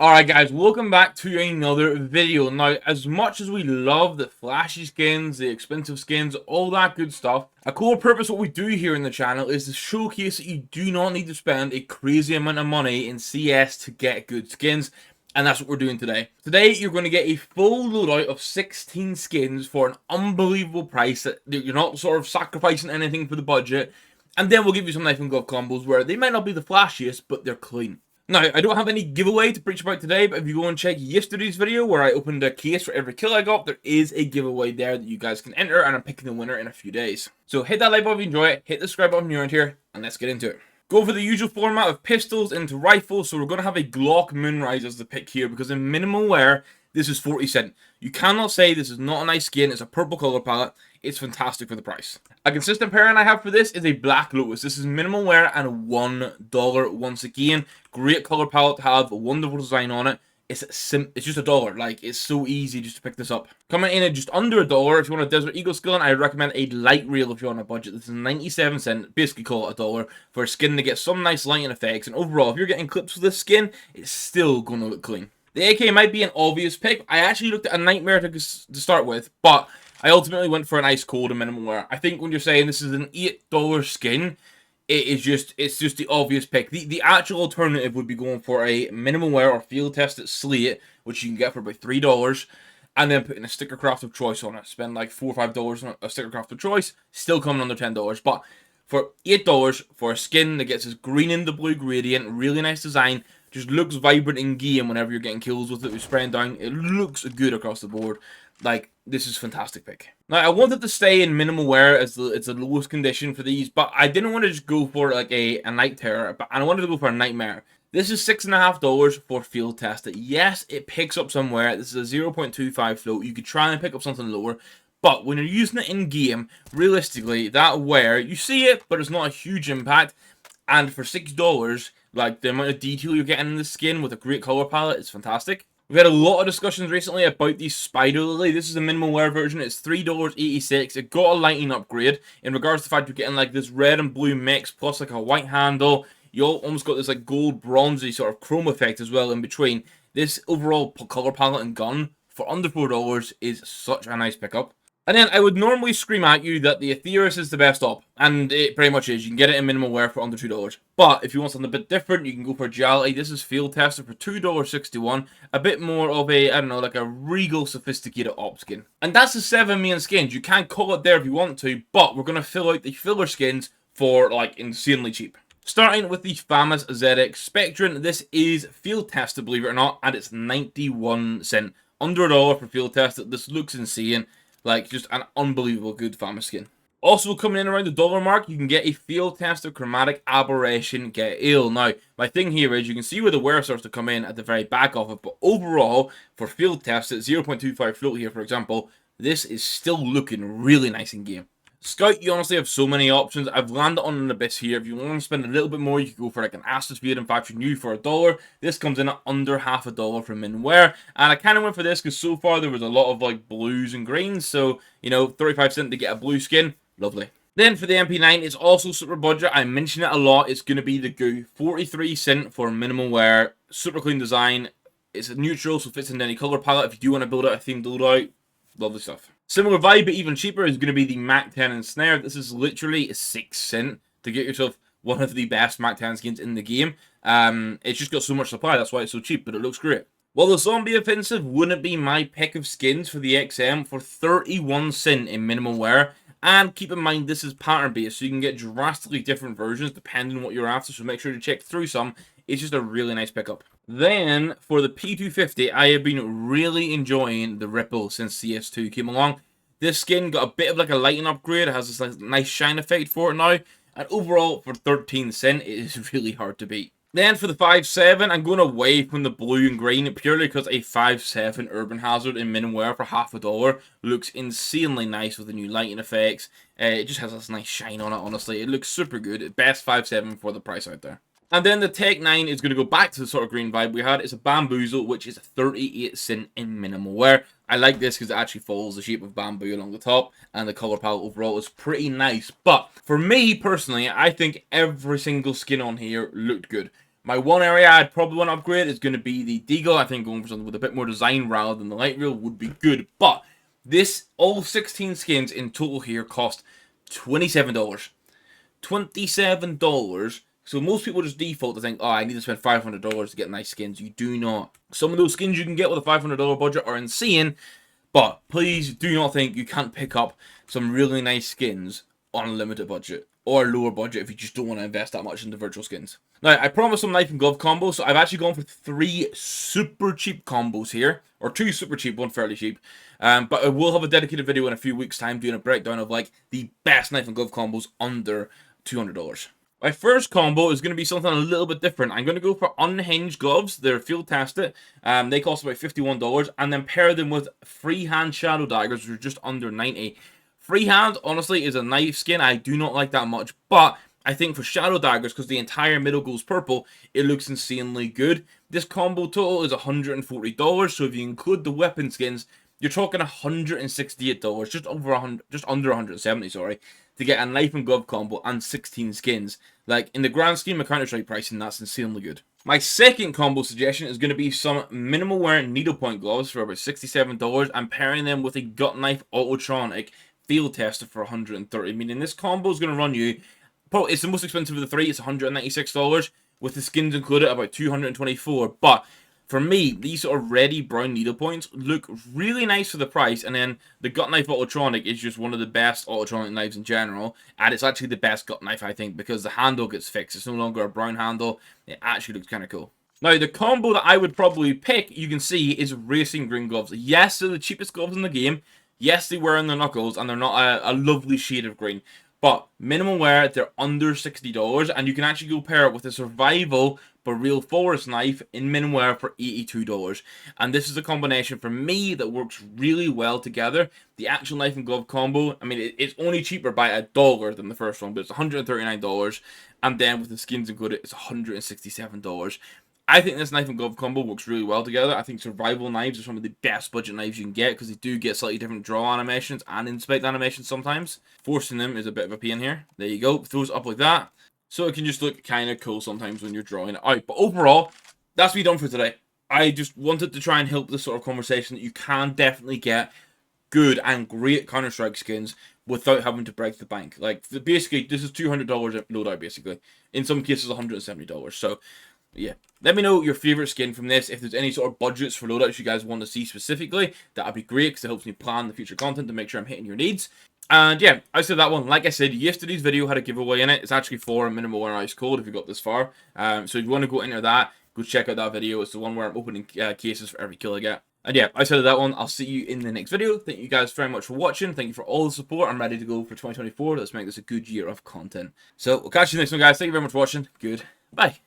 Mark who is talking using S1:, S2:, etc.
S1: Alright guys, welcome back to another video. Now, as much as we love the flashy skins, the expensive skins, all that good stuff, a core purpose what we do here in the channel is to showcase that you do not need to spend a crazy amount of money in CS to get good skins. And that's what we're doing today. Today, you're going to get a full loadout of 16 skins for an unbelievable price that you're not sort of sacrificing anything for the budget. And then we'll give you some knife and glove combos where they might not be the flashiest, but they're clean. Now, I don't have any giveaway to preach about today, but if you go and check yesterday's video where I opened a case for every kill I got, there is a giveaway there that you guys can enter, and I'm picking the winner in a few days. So hit that like button if you enjoy it, hit the subscribe button if you're around here, and let's get into it. Go for the usual format of pistols into rifles, so we're going to have a Glock Moonrise as the pick here, because in minimal wear, this is 40 cents. You cannot say this is not a nice skin, it's a purple color palette, it's fantastic for the price. A consistent pairing I have for this is a Black Lotus. This is minimal wear and $1 once again. Great color palette to have, a wonderful design on it. It's just $1. Like, it's so easy just to pick this up. Coming in at just under $1, if you want a Desert Eagle skin, I recommend a light reel if you're on a budget. This is 97 cents, basically call it $1, for a skin to get some nice lighting effects. And overall, if you're getting clips with this skin, it's still going to look clean. The AK might be an obvious pick. I actually looked at a Nightmare to start with, but I ultimately went for an Ice Cold and minimal wear. I think when you're saying this is an $8 skin, it's just the obvious pick. The actual alternative would be going for a minimal wear or field tested Slate, which you can get for about $3, and then putting a sticker craft of choice on it. Spend like $4 or $5 on a sticker craft of choice, still coming under $10. But for $8 for a skin that gets this green in the blue gradient, really nice design, just looks vibrant in game whenever you're getting kills with it, with spraying down. It looks good across the board. Like, this is a fantastic pick. Now, I wanted to stay in minimal wear as it's the lowest condition for these, but I didn't want to just go for like a Night Terror, but I wanted to go for a Nightmare. This is $6.50 for field tested. Yes, it picks up somewhere. This is a 0.25 float. You could try and pick up something lower, but when you're using it in game, realistically, that wear, you see it, but it's not a huge impact. And for $6, like, the amount of detail you're getting in the skin with a great color palette is fantastic. We've had a lot of discussions recently about the Spider Lily. This is a minimal wear version. It's $3.86. It got a lighting upgrade in regards to the fact you're getting like this red and blue mix plus like a white handle. You almost got this like gold bronzy sort of chrome effect as well in between. This overall color palette and gun for under $4 is such a nice pickup. And then I would normally scream at you that the Atheris is the best op, and it pretty much is. You can get it in minimal wear for under $2. But if you want something a bit different, you can go for Duality. This is field tested for $2.61. A bit more of a, I don't know, like a regal, sophisticated op skin. And that's the 7 main skins. You can call it there if you want to, but we're going to fill out the filler skins for, like, insanely cheap. Starting with the famous ZX Spectrum. This is field tested, believe it or not, and it's 91 cents. Under $1 for field tested. This looks insane. Like, just an unbelievable good famous skin. Also coming in around the $1 mark, you can get a field tested chromatic aberration get ill. Now, my thing here is you can see where the wear starts to come in at the very back of it, but overall, for field tested 0.25 float here, for example, this is still looking really nice in game. Scout, you honestly have so many options. I've landed on an Abyss here. If you want to spend a little bit more, you could go for like an Astrosphere in Faction U for $1. This comes in at under $1 for min wear. And I kind of went for this because so far there was a lot of like blues and greens. So, you know, 35 cents to get a blue skin. Lovely. Then for the MP9, it's also super budget. I mention it a lot. It's going to be the Goo. 43 cents for minimal wear. Super clean design. It's a neutral, so it fits into any color palette. If you do want to build out a themed loadout, lovely stuff. Similar vibe, but even cheaper, is going to be the Mac 10 and Snare. This is literally 6 cents to get yourself one of the best Mac 10 skins in the game. It's just got so much supply, that's why it's so cheap, but it looks great. Well, the Zombie Offensive wouldn't be my pick of skins for the XM for 31 cents in minimal wear. And keep in mind, this is pattern based, so you can get drastically different versions depending on what you're after, so make sure to check through some. It's just a really nice pickup. Then, for the P250, I have been really enjoying the Ripple since CS2 came along. This skin got a bit of like a lighting upgrade. It has this like, nice shine effect for it now. And overall, for 13 cents, it is really hard to beat. Then for the 5.7, I'm going away from the blue and green purely because a 5.7 Urban Hazard in minimal wear for $1 looks insanely nice with the new lighting effects. It just has this nice shine on it, honestly. It looks super good. Best 5.7 for the price out there. And then the Tech 9 is going to go back to the sort of green vibe we had. It's a Bamboozle, which is 38 cents in minimal wear. I like this because it actually follows the shape of bamboo along the top, and the color palette overall is pretty nice. But for me, personally, I think every single skin on here looked good. My one area I'd probably want to upgrade is going to be the deagle. I think going for something with a bit more design rather than the light reel would be good. But this, all 16 skins in total here cost $27. $27. So most people just default to think, oh, I need to spend $500 to get nice skins. You do not. Some of those skins you can get with a $500 budget are insane. But please do not think you can't pick up some really nice skins on a limited budget. Or lower budget if you just don't want to invest that much into virtual skins. Now, I promised some knife and glove combos, so I've actually gone for 3 super cheap combos here. Or 2 super cheap, 1 fairly cheap. But I will have a dedicated video in a few weeks' time doing a breakdown of like the best knife and glove combos under $200. My first combo is going to be something a little bit different. I'm going to go for unhinged gloves. They're field tested. They cost about $51. And then pair them with freehand shadow daggers, which are just under $90. Freehand, honestly, is a knife skin I do not like that much. But I think for shadow daggers, because the entire middle goes purple, it looks insanely good. This combo total is $140. So if you include the weapon skins, you're talking $168, just under 170, sorry, to get a knife and glove combo and 16 skins. Like, in the grand scheme of counterstrike pricing, that's insanely good. My second combo suggestion is going to be some minimal wear needlepoint gloves for about $67 and pairing them with a gut knife autotronic field tester for $130. Meaning this combo is going to run you, probably it's the most expensive of the 3. It's $196 with the skins included, about $224. But for me, these sort of ready brown needlepoints look really nice for the price, and then the gut knife autotronic is just one of the best autotronic knives in general, and it's actually the best gut knife, I think, because the handle gets fixed. It's no longer a brown handle. It actually looks kind of cool. Now, the combo that I would probably pick, you can see, is racing green gloves. Yes, they're the cheapest gloves in the game. Yes, they wear on their knuckles, and they're not a lovely shade of green. But minimum wear, they're under $60, and you can actually go pair it with a survival but real forest knife in minimum wear for $82. And this is a combination for me that works really well together. The actual knife and glove combo, I mean, it's only cheaper by $1 than the first one, but it's $139. And then with the skins included, it's $167. I think this knife and glove combo works really well together. I think survival knives are some of the best budget knives you can get because they do get slightly different draw animations and inspect animations sometimes. Forcing them is a bit of a pain here. There you go. Throws it up like that. So it can just look kind of cool sometimes when you're drawing it out. But overall, that's me done for today. I just wanted to try and help this sort of conversation that you can definitely get good and great Counter-Strike skins without having to break the bank. Like, basically, this is $200 loadout, basically. In some cases, $170. So, yeah, let me know your favorite skin from this. If there's any sort of budgets for loadouts you guys want to see specifically, that would be great because it helps me plan the future content to make sure I'm hitting your needs. And yeah, I said that one. Like I said, yesterday's video had a giveaway in it. It's actually for a minimal wear ice cold if you got this far. So if you want to go enter that, go check out that video. It's the one where I'm opening cases for every kill I get. And yeah, I said that one. I'll see you in the next video. Thank you guys very much for watching. Thank you for all the support. I'm ready to go for 2024. Let's make this a good year of content. So we'll catch you next one, guys. Thank you very much for watching. Goodbye.